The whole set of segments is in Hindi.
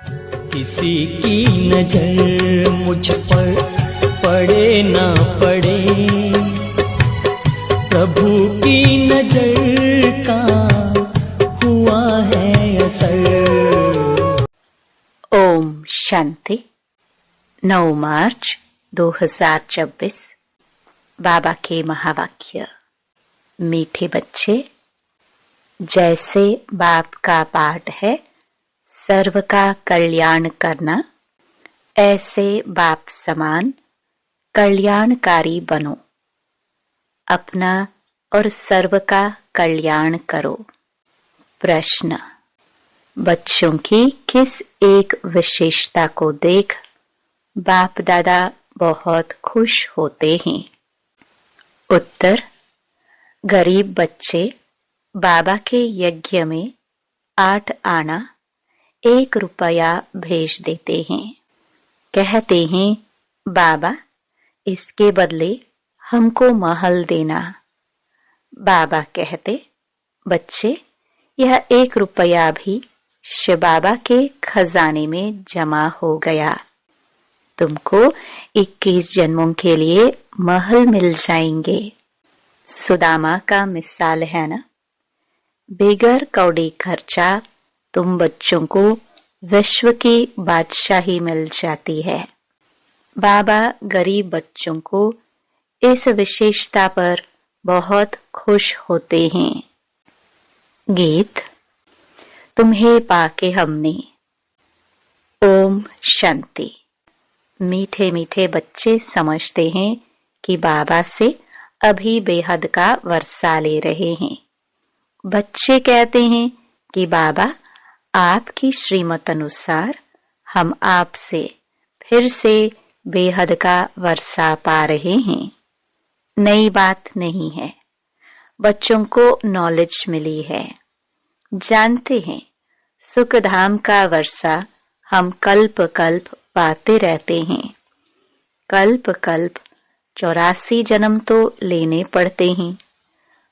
किसी की नजर मुझ पर पड़े ना पड़े, प्रभु की नजर का हुआ है असर। ओम शांति। 9 मार्च 2024। बाबा के महावाक्य। मीठे बच्चे, जैसे बाप का पाठ है सर्व का कल्याण करना, ऐसे बाप समान कल्याणकारी बनो। अपना और सर्व का कल्याण करो। प्रश्न: बच्चों की किस एक विशेषता को देख बाप दादा बहुत खुश होते हैं? उत्तर: गरीब बच्चे बाबा के यज्ञ में 8 आना 1 रुपया भेज देते हैं। कहते हैं, बाबा इसके बदले हमको महल देना। बाबा कहते, बच्चे यह 1 रुपया भी शिव बाबा के खजाने में जमा हो गया। तुमको 21 जन्मों के लिए महल मिल जाएंगे। सुदामा का मिसाल है ना। बेगर कौड़ी खर्चा तुम बच्चों को विश्व की बादशाही मिल जाती है। बाबा गरीब बच्चों को इस विशेषता पर बहुत खुश होते हैं। गीत। तुम्हें पाके हमने। ओम शांति। मीठे मीठे बच्चे समझते हैं कि बाबा से अभी बेहद का वर्षा ले रहे हैं। बच्चे कहते हैं कि बाबा आपकी श्रीमत अनुसार हम आपसे फिर से बेहद का वर्षा पा रहे हैं। नई बात नहीं है। बच्चों को नॉलेज मिली है। जानते हैं सुख धाम का वर्षा हम कल्प कल्प पाते रहते हैं। कल्प कल्प 84 जन्म तो लेने पड़ते हैं।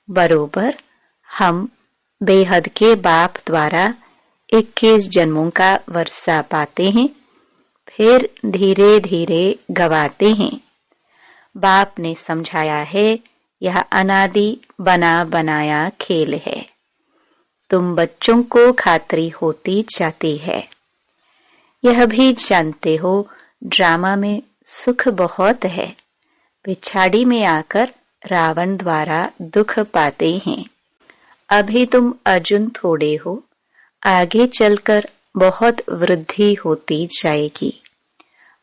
बरोबर हम बेहद के बाप द्वारा 21 जन्मों का वर्षा पाते हैं, फिर धीरे धीरे गवाते हैं। बाप ने समझाया है यह अनादि बना बनाया खेल है। तुम बच्चों को खातरी होती जाती है। यह भी जानते हो ड्रामा में सुख बहुत है। पिछाड़ी में आकर रावण द्वारा दुख पाते हैं। अभी तुम अर्जुन थोड़े हो, आगे चलकर बहुत वृद्धि होती जाएगी।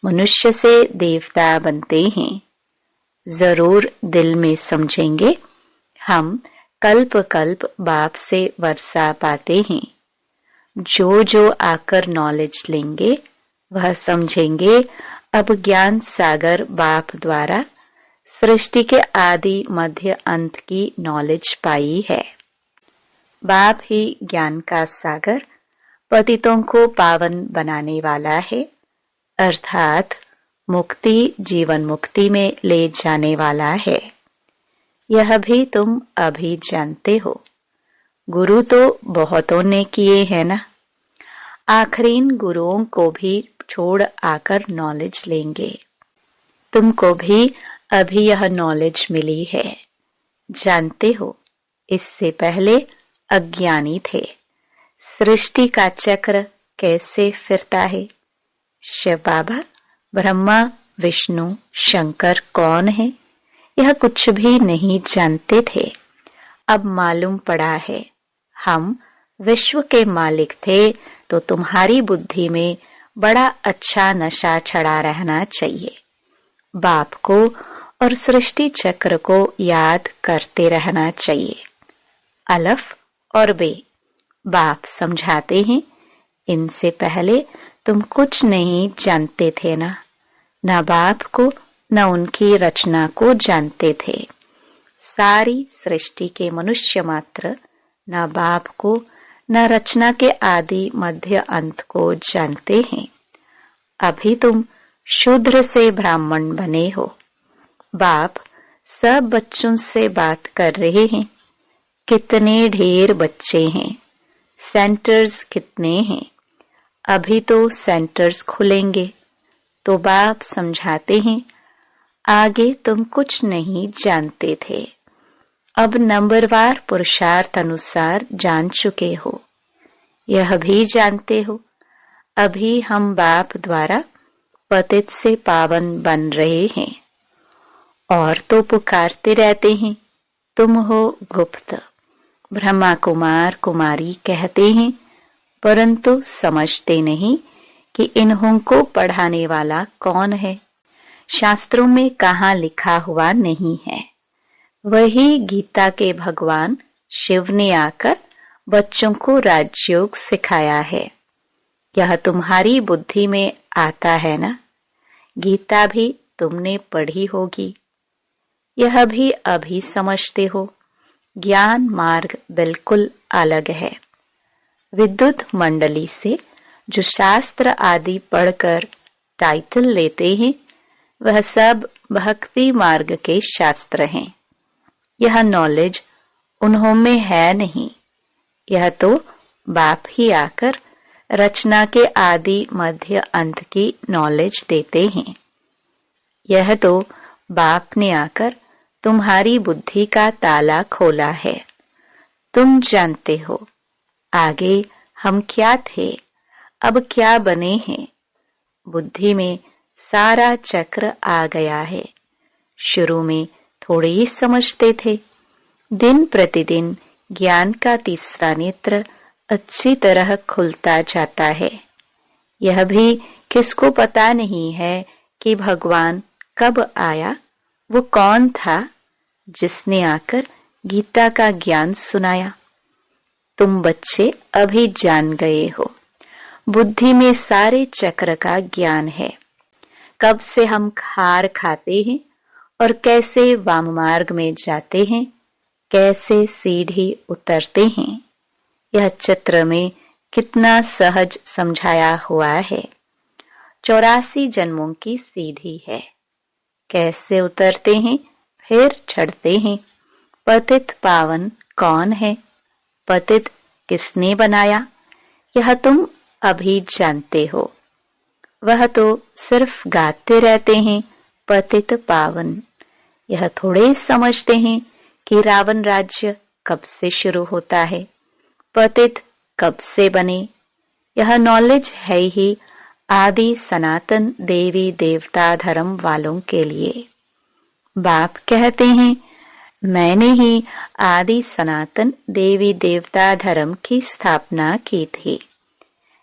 मनुष्य से देवता बनते हैं। जरूर दिल में समझेंगे हम कल्प कल्प बाप से वर्षा पाते हैं। जो जो आकर नॉलेज लेंगे वह समझेंगे अब ज्ञान सागर बाप द्वारा सृष्टि के आदि मध्य अंत की नॉलेज पाई है। बाप ही ज्ञान का सागर पतितों को पावन बनाने वाला है, अर्थात मुक्ति जीवन मुक्ति में ले जाने वाला है। यह भी तुम अभी जानते हो। गुरु तो बहुतों ने किए हैं ना। आखरीन गुरुओं को भी छोड़ आकर नॉलेज लेंगे। तुमको भी अभी यह नॉलेज मिली है। जानते हो इससे पहले अज्ञानी थे। सृष्टि का चक्र कैसे फिरता है। शिव बाबा ब्रह्मा विष्णु शंकर कौन है यह कुछ भी नहीं जानते थे। अब मालूम पड़ा है। हम विश्व के मालिक थे तो तुम्हारी बुद्धि में बड़ा अच्छा नशा चढ़ा रहना चाहिए। बाप को और सृष्टि चक्र को याद करते रहना चाहिए। अलफ और बे बाप समझाते हैं, इनसे पहले तुम कुछ नहीं जानते थे ना। न बाप को न उनकी रचना को जानते थे। सारी सृष्टि के मनुष्य मात्र न बाप को न रचना के आदि मध्य अंत को जानते हैं। अभी तुम शूद्र से ब्राह्मण बने हो। बाप सब बच्चों से बात कर रहे हैं। कितने ढेर बच्चे हैं, सेंटर्स कितने हैं। अभी तो सेंटर्स खुलेंगे, तो बाप समझाते हैं, आगे तुम कुछ नहीं जानते थे, अब नंबरवार पुरुषार्थ अनुसार जान चुके हो, यह भी जानते हो अभी हम बाप द्वारा पतित से पावन बन रहे हैं। और तो पुकारते रहते हैं, तुम हो गुप्त, ब्रह्मा कुमार कुमारी कहते हैं, परंतु समझते नहीं कि इन्हों को पढ़ाने वाला कौन है। शास्त्रों में कहाँ लिखा हुआ नहीं है, वही गीता के भगवान शिव ने आकर बच्चों को राजयोग सिखाया है। यह तुम्हारी बुद्धि में आता है ना, गीता भी तुमने पढ़ी होगी, यह भी अभी समझते हो। ज्ञान मार्ग बिल्कुल अलग है। विद्युत मंडली से जो शास्त्र आदि पढ़कर टाइटल लेते हैं, वह सब भक्ति मार्ग के शास्त्र हैं। यह नॉलेज उन्हों में है नहीं, यह तो बाप ही आकर रचना के आदि मध्य अंत की नॉलेज देते हैं। यह तो बाप ने आकर तुम्हारी बुद्धि का ताला खोला है। तुम जानते हो आगे हम क्या थे, अब क्या बने हैं। बुद्धि में सारा चक्र आ गया है। शुरू में थोड़े ही समझते थे, दिन प्रतिदिन ज्ञान का तीसरा नेत्र अच्छी तरह खुलता जाता है। यह भी किसको पता नहीं है कि भगवान कब आया, वो कौन था जिसने आकर गीता का ज्ञान सुनाया। तुम बच्चे अभी जान गए हो, बुद्धि में सारे चक्र का ज्ञान है। कब से हम खार खाते हैं और कैसे वाम मार्ग में जाते हैं, कैसे सीढ़ी उतरते हैं, यह चित्र में कितना सहज समझाया हुआ है। 84 जन्मों की सीढ़ी है, कैसे उतरते हैं फिर चढ़ते हैं। पतित पावन कौन है, पतित किसने बनाया, यह तुम अभी जानते हो। वह तो सिर्फ गाते रहते हैं पतित पावन, यह थोड़े समझते हैं कि रावण राज्य कब से शुरू होता है, पतित कब से बने। यह नॉलेज है ही आदि सनातन देवी देवता धर्म वालों के लिए। बाप कहते हैं, मैंने ही आदि सनातन देवी देवता धर्म की स्थापना की थी।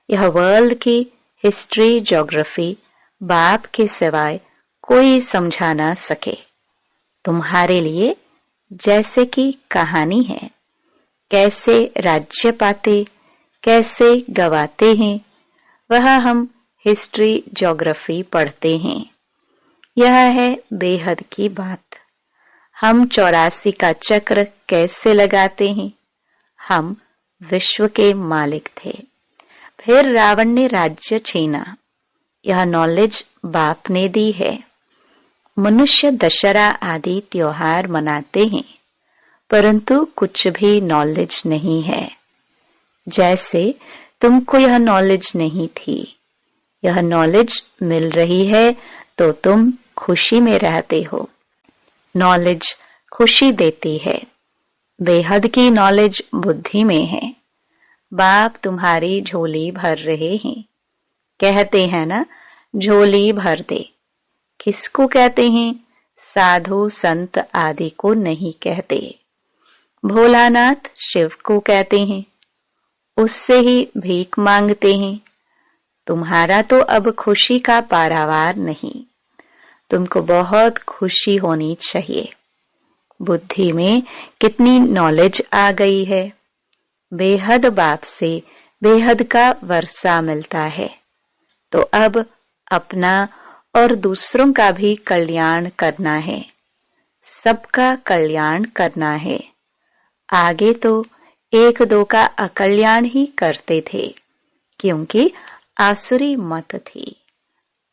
यह वर्ल्ड की हिस्ट्री ज्योग्राफी बाप के सिवाय कोई समझा ना सके। तुम्हारे लिए जैसे कि कहानी है, कैसे राज्य पाते, कैसे गवाते हैं, वह हम हिस्ट्री ज्योग्राफी पढ़ते हैं। यह है बेहद की बात। हम 84 का चक्र कैसे लगाते हैं। हम विश्व के मालिक थे, फिर रावण ने राज्य छीना। यह नॉलेज बाप ने दी है। मनुष्य दशहरा आदि त्योहार मनाते हैं, परंतु कुछ भी नॉलेज नहीं है। जैसे तुमको यह नॉलेज नहीं थी, यह नॉलेज मिल रही है तो तुम खुशी में रहते हो। नॉलेज खुशी देती है। बेहद की नॉलेज बुद्धि में है। बाप तुम्हारी झोली भर रहे हैं। कहते हैं ना, झोली भर दे। किसको कहते हैं? साधु संत आदि को नहीं कहते। भोलानाथ शिव को कहते हैं, उससे ही भीख मांगते हैं। तुम्हारा तो अब खुशी का पारावार नहीं। तुमको बहुत खुशी होनी चाहिए। बुद्धि में कितनी नॉलेज आ गई है। बेहद बाप से बेहद का वर्षा मिलता है, तो अब अपना और दूसरों का भी कल्याण करना है। सबका कल्याण करना है। आगे तो एक दो का अकल्याण ही करते थे, क्योंकि आसुरी मत थी।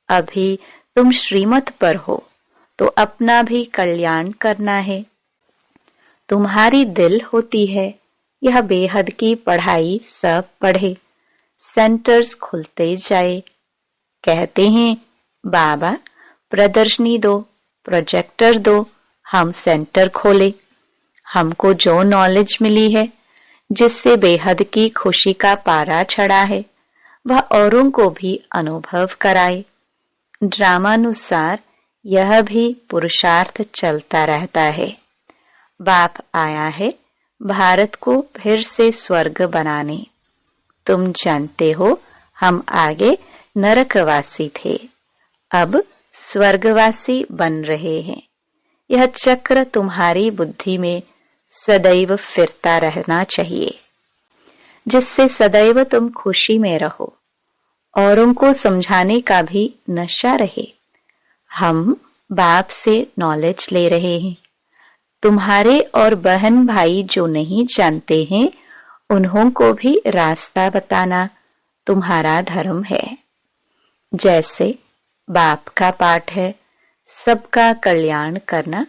अभी तुम श्रीमत पर हो तो अपना भी कल्याण करना है। तुम्हारी दिल होती है, यह बेहद की पढ़ाई सब पढ़े, सेंटर्स खुलते जाए। कहते हैं बाबा प्रदर्शनी दो, प्रोजेक्टर दो, हम सेंटर खोले। हमको जो नॉलेज मिली है, जिससे बेहद की खुशी का पारा चढ़ा है, वह औरों को भी अनुभव कराए। ड्रामानुसार यह भी पुरुषार्थ चलता रहता है। बाप आया है भारत को फिर से स्वर्ग बनाने। तुम जानते हो हम आगे नरकवासी थे, अब स्वर्गवासी बन रहे हैं। यह चक्र तुम्हारी बुद्धि में सदैव फिरता रहना चाहिए, जिससे सदैव तुम खुशी में रहो, औरों को समझाने का भी नशा रहे। हम बाप से नॉलेज ले रहे हैं। तुम्हारे और बहन भाई जो नहीं जानते हैं, उन्हों को भी रास्ता बताना तुम्हारा धर्म है। जैसे बाप का पाठ है सबका कल्याण करना,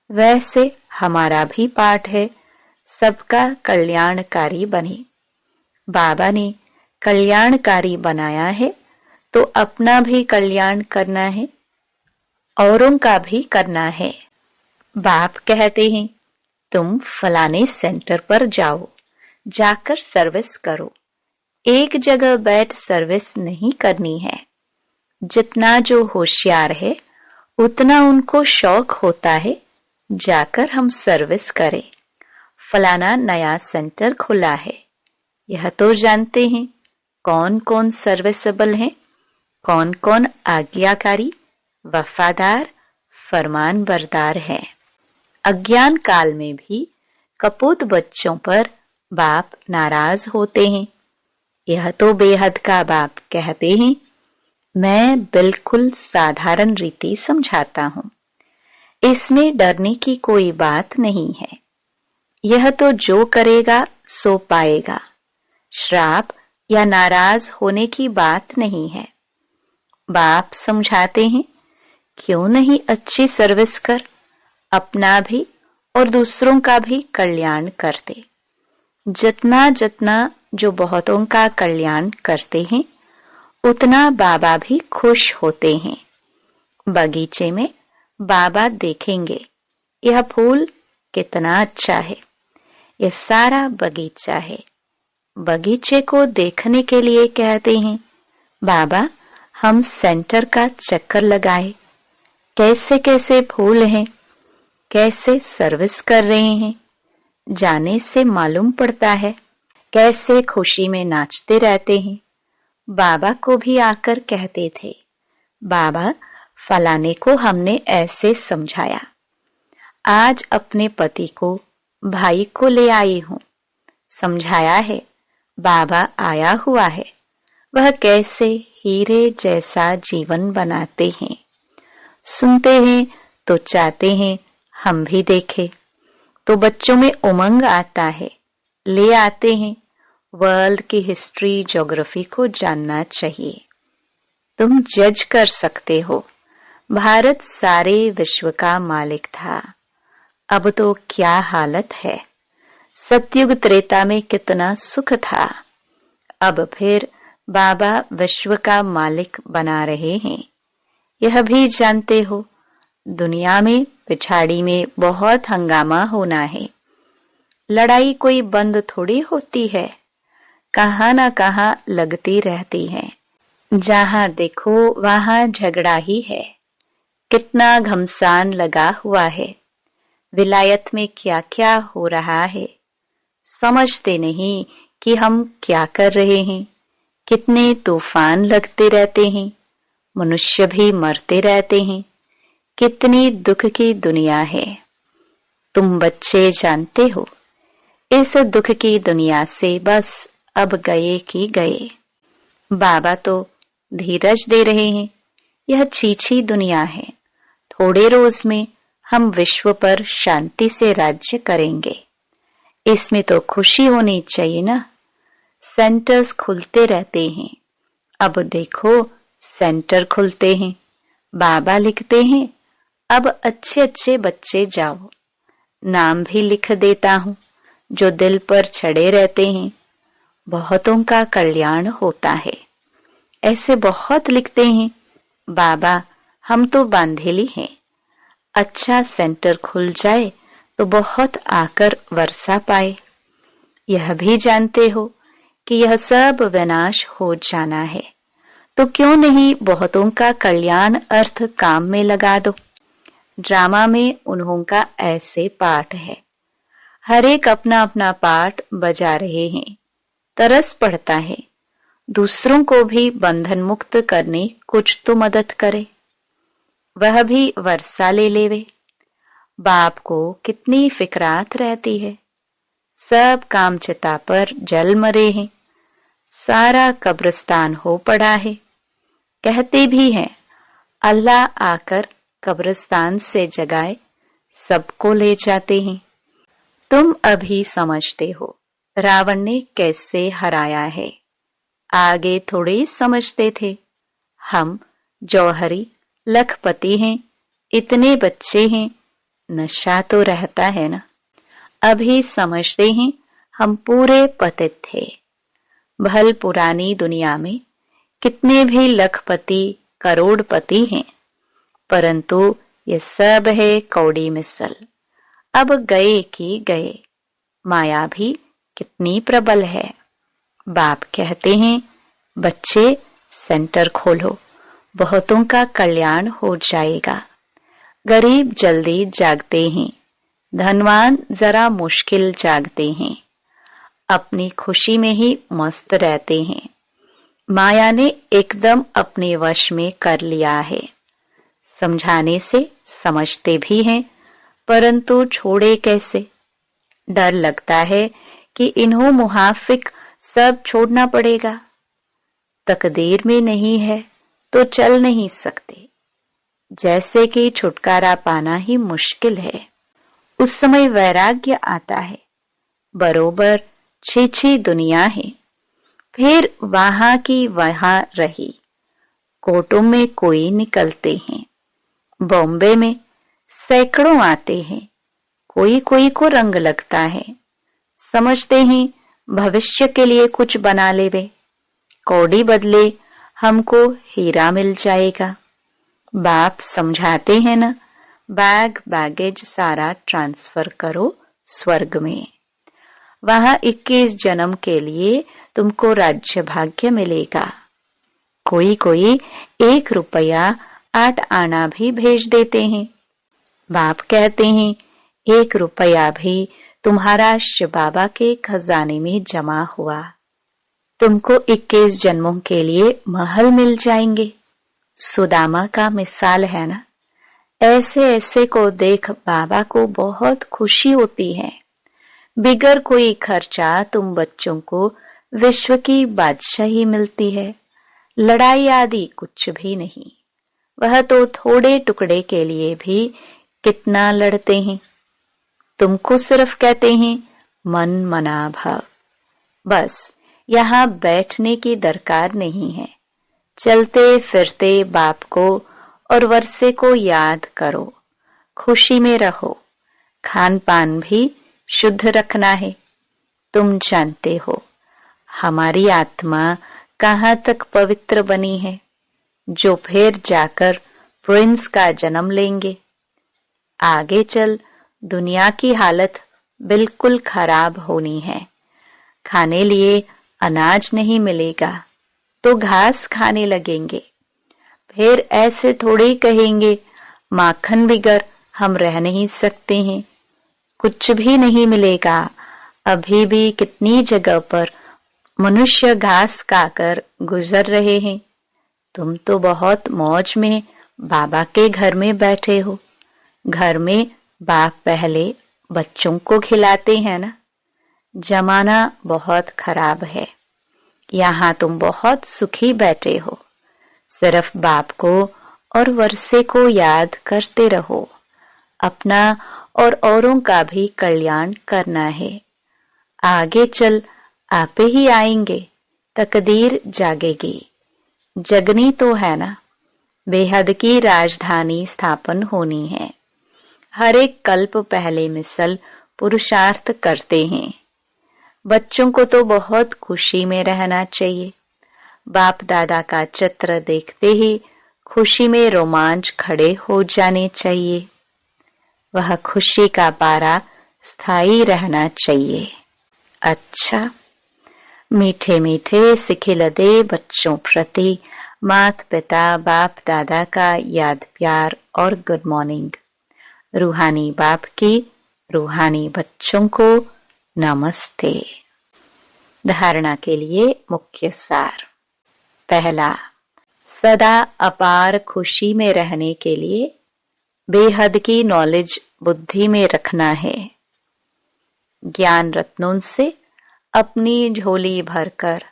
वैसे हमारा भी पाठ है सबका कल्याणकारी बने। बाबा ने कल्याणकारी बनाया है, तो अपना भी कल्याण करना है, औरों का भी करना है। बाप कहते हैं तुम फलाने सेंटर पर जाओ, जाकर सर्विस करो। एक जगह बैठ सर्विस नहीं करनी है। जितना जो होशियार है, उतना उनको शौक होता है जाकर हम सर्विस करें। फलाना नया सेंटर खुला है, यह तो जानते हैं कौन कौन सर्विसेबल है, कौन कौन आज्ञाकारी, वफादार, फरमान बरदार है। अज्ञान काल में भी कपूत बच्चों पर बाप नाराज होते हैं। यह तो बेहद का बाप कहते हैं मैं बिल्कुल साधारण रीति समझाता हूं, इसमें डरने की कोई बात नहीं है। यह तो जो करेगा सो पाएगा। श्राप या नाराज होने की बात नहीं है। बाप समझाते हैं क्यों नहीं अच्छी सर्विस कर, अपना भी और दूसरों का भी कल्याण करते। जितना जितना जो बहुतों का कल्याण करते हैं, उतना बाबा भी खुश होते हैं। बगीचे में बाबा देखेंगे यह फूल कितना अच्छा है, यह सारा बगीचा है। बगीचे को देखने के लिए कहते हैं बाबा हम सेंटर का चक्कर लगाए, कैसे कैसे फूल हैं, कैसे सर्विस कर रहे हैं, जाने से मालूम पड़ता है। कैसे खुशी में नाचते रहते हैं। बाबा को भी आकर कहते थे बाबा फलाने को हमने ऐसे समझाया, आज अपने पति को भाई को ले आई हूं, समझाया है बाबा आया हुआ है, वह कैसे हीरे जैसा जीवन बनाते हैं। सुनते हैं तो चाहते हैं हम भी देखें, तो बच्चों में उमंग आता है, ले आते हैं। वर्ल्ड की हिस्ट्री ज्योग्राफी को जानना चाहिए। तुम जज कर सकते हो, भारत सारे विश्व का मालिक था, अब तो क्या हालत है। सतयुग त्रेता में कितना सुख था, अब फिर बाबा विश्व का मालिक बना रहे हैं। यह भी जानते हो दुनिया में पिछाड़ी में बहुत हंगामा होना है। लड़ाई कोई बंद थोड़ी होती है, कहां ना कहां लगती रहती है। जहां देखो वहां झगड़ा ही है। कितना घमसान लगा हुआ है। विलायत में क्या क्या हो रहा है, समझते नहीं कि हम क्या कर रहे हैं। कितने तूफान लगते रहते हैं, मनुष्य भी मरते रहते हैं। कितनी दुख की दुनिया है। तुम बच्चे जानते हो, इस दुख की दुनिया से बस अब गए कि गए। बाबा तो धीरज दे रहे हैं। यह छीछी दुनिया है, थोड़े रोज में हम विश्व पर शांति से राज्य करेंगे। इसमें तो खुशी होनी चाहिए ना। सेंटर्स खुलते रहते हैं। अब देखो सेंटर खुलते हैं, बाबा लिखते हैं अब अच्छे अच्छे बच्चे जाओ। नाम भी लिख देता हूं जो दिल पर चढ़े रहते हैं। बहुतों का कल्याण होता है। ऐसे बहुत लिखते हैं, बाबा हम तो बांधेली हैं, अच्छा सेंटर खुल जाए तो बहुत आकर वर्षा पाए। यह भी जानते हो कि यह सब विनाश हो जाना है, तो क्यों नहीं बहुतों का कल्याण अर्थ काम में लगा दो। ड्रामा में उन्हों का ऐसे पाठ है, हर एक अपना अपना पाठ बजा रहे हैं। तरस पड़ता है, दूसरों को भी बंधन मुक्त करने कुछ तो मदद करे। वह भी वर्षा ले लेवे। बाप को कितनी फिक्रात रहती है। सब काम चिता पर जल मरे हैं, सारा कब्रिस्तान हो पड़ा है। कहते भी हैं अल्लाह आकर कब्रिस्तान से जगाए सबको ले जाते हैं। तुम अभी समझते हो रावण ने कैसे हराया है, आगे थोड़े समझते थे। हम जौहरी लखपति हैं, इतने बच्चे हैं, नशा तो रहता है ना। अभी समझते हैं हम पूरे पतित थे। भल पुरानी दुनिया में कितने भी लखपति करोड़पति हैं, परंतु ये सब है कौड़ी मिसल। अब गए कि गए। माया भी कितनी प्रबल है। बाप कहते हैं बच्चे सेंटर खोलो, बहुतों का कल्याण हो जाएगा। गरीब जल्दी जागते हैं, धनवान जरा मुश्किल जागते हैं। अपनी खुशी में ही मस्त रहते हैं। माया ने एकदम अपने वश में कर लिया है। समझाने से समझते भी हैं, परंतु छोड़े कैसे। डर लगता है कि इन्हों मुहाफिक सब छोड़ना पड़ेगा। तकदीर में नहीं है तो चल नहीं सकते। जैसे कि छुटकारा पाना ही मुश्किल है, उस समय वैराग्य आता है। बरोबर छी दुनिया है, फिर वहां की वहां रही। कोटों में कोई निकलते हैं, बॉम्बे में सैकड़ों आते हैं। कोई कोई को रंग लगता है, समझते हैं भविष्य के लिए कुछ बना लेवे। कौड़ी बदले हमको हीरा मिल जाएगा। बाप समझाते हैं ना, बैग बैगेज सारा ट्रांसफर करो स्वर्ग में। वहां 21 जन्म के लिए तुमको राज्य भाग्य मिलेगा। कोई कोई 1 रुपया 8 आना भी भेज देते हैं। बाप कहते हैं 1 रुपया भी तुम्हारा शिव बाबा के खजाने में जमा हुआ, तुमको 21 जन्मों के लिए महल मिल जाएंगे। सुदामा का मिसाल है ना। ऐसे ऐसे को देख बाबा को बहुत खुशी होती है। बिगर कोई खर्चा तुम बच्चों को विश्व की बादशाही मिलती है। लड़ाई आदि कुछ भी नहीं। वह तो थोड़े टुकड़े के लिए भी कितना लड़ते हैं। तुमको सिर्फ कहते हैं मन मना भाव। बस यहाँ बैठने की दरकार नहीं है। चलते फिरते बाप को और वर्षे को याद करो, खुशी में रहो। खान पान भी शुद्ध रखना है। तुम जानते हो हमारी आत्मा कहाँ तक पवित्र बनी है, जो फिर जाकर प्रिंस का जन्म लेंगे। आगे चल दुनिया की हालत बिल्कुल खराब होनी है। खाने लिए अनाज नहीं मिलेगा तो घास खाने लगेंगे। फिर ऐसे थोड़े कहेंगे माखन बिगर हम रह नहीं सकते हैं। कुछ भी नहीं मिलेगा। अभी भी कितनी जगह पर मनुष्य घास खाकर गुजर रहे हैं। तुम तो बहुत मौज में बाबा के घर में बैठे हो। घर में बाप पहले बच्चों को खिलाते हैं ना। जमाना बहुत खराब है। यहाँ तुम बहुत सुखी बैठे हो। सिर्फ बाप को और वर्षे को याद करते रहो। अपना और औरों का भी कल्याण करना है। आगे चल आपे ही आएंगे, तकदीर जागेगी। जगनी तो है ना। बेहद की राजधानी स्थापन होनी है। हर एक कल्प पहले मिसल पुरुषार्थ करते हैं। बच्चों को तो बहुत खुशी में रहना चाहिए। बाप दादा का चित्र देखते ही खुशी में रोमांच खड़े हो जाने चाहिए। वह खुशी का पारा स्थायी रहना चाहिए। अच्छा, मीठे मीठे सिखिलदे बच्चों प्रति माता पिता बाप दादा का याद प्यार और गुड मॉर्निंग। रूहानी बाप की रूहानी बच्चों को नमस्ते। धारणा के लिए मुख्य सार। पहला, सदा अपार खुशी में रहने के लिए बेहद की नॉलेज बुद्धि में रखना है। ज्ञान रत्नों से अपनी झोली भरकर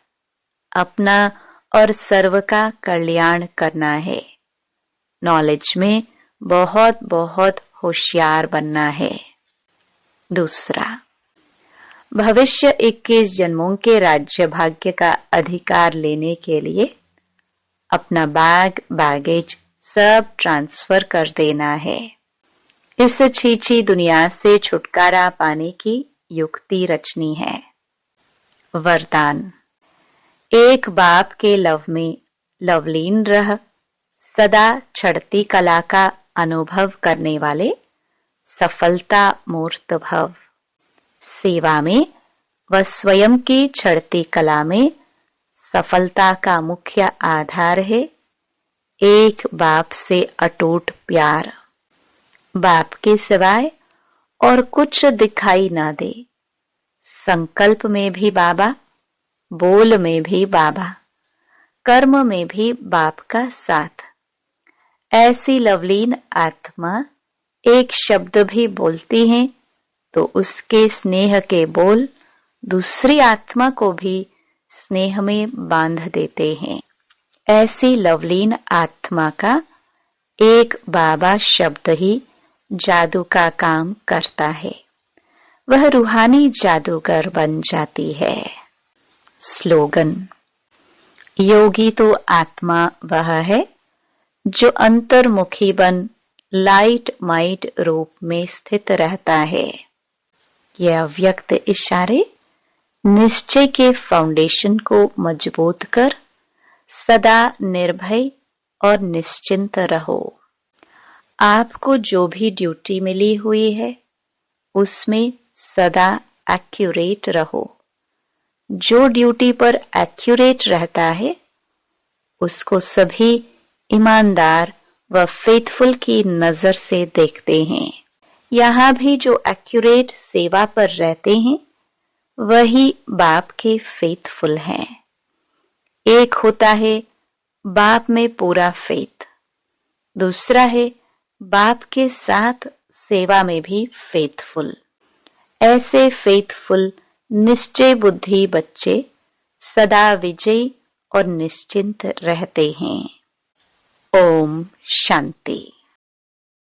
अपना और सर्व का कल्याण करना है। नॉलेज में बहुत बहुत होशियार बनना है। दूसरा, भविष्य 21 जन्मों के राज्य भाग्य का अधिकार लेने के लिए अपना बैगेज सब ट्रांसफर कर देना है। इस छीछी दुनिया से छुटकारा पाने की युक्ति रचनी है। वरदान, एक बाप के लव में लवलीन रह सदा चढ़ती कला का अनुभव करने वाले सफलता मूर्त भव। सेवा में व स्वयं की चढ़ती कला में सफलता का मुख्य आधार है एक बाप से अटूट प्यार। बाप के सिवाय और कुछ दिखाई ना दे। संकल्प में भी बाबा, बोल में भी बाबा, कर्म में भी बाप का साथ। ऐसी लवलीन आत्मा एक शब्द भी बोलती है तो उसके स्नेह के बोल दूसरी आत्मा को भी स्नेह में बांध देते हैं। ऐसी लवलीन आत्मा का एक बाबा शब्द ही जादू का काम करता है। वह रूहानी जादूगर बन जाती है। स्लोगन, योगी तो आत्मा वह है जो अंतर्मुखी बन लाइट माइट रूप में स्थित रहता है। यह अव्यक्त इशारे निश्चय के फाउंडेशन को मजबूत कर सदा निर्भय और निश्चिंत रहो। आपको जो भी ड्यूटी मिली हुई है उसमें सदा एक्यूरेट रहो। जो ड्यूटी पर एक्यूरेट रहता है उसको सभी ईमानदार व फेथफुल की नजर से देखते हैं। यहाँ भी जो एक्यूरेट सेवा पर रहते हैं वही बाप के फेथफुल हैं। एक होता है बाप में पूरा फेथ, दूसरा है बाप के साथ सेवा में भी फेथफुल। ऐसे फेथफुल निश्चय बुद्धि बच्चे सदा विजयी और निश्चिंत रहते हैं। ओम शांति।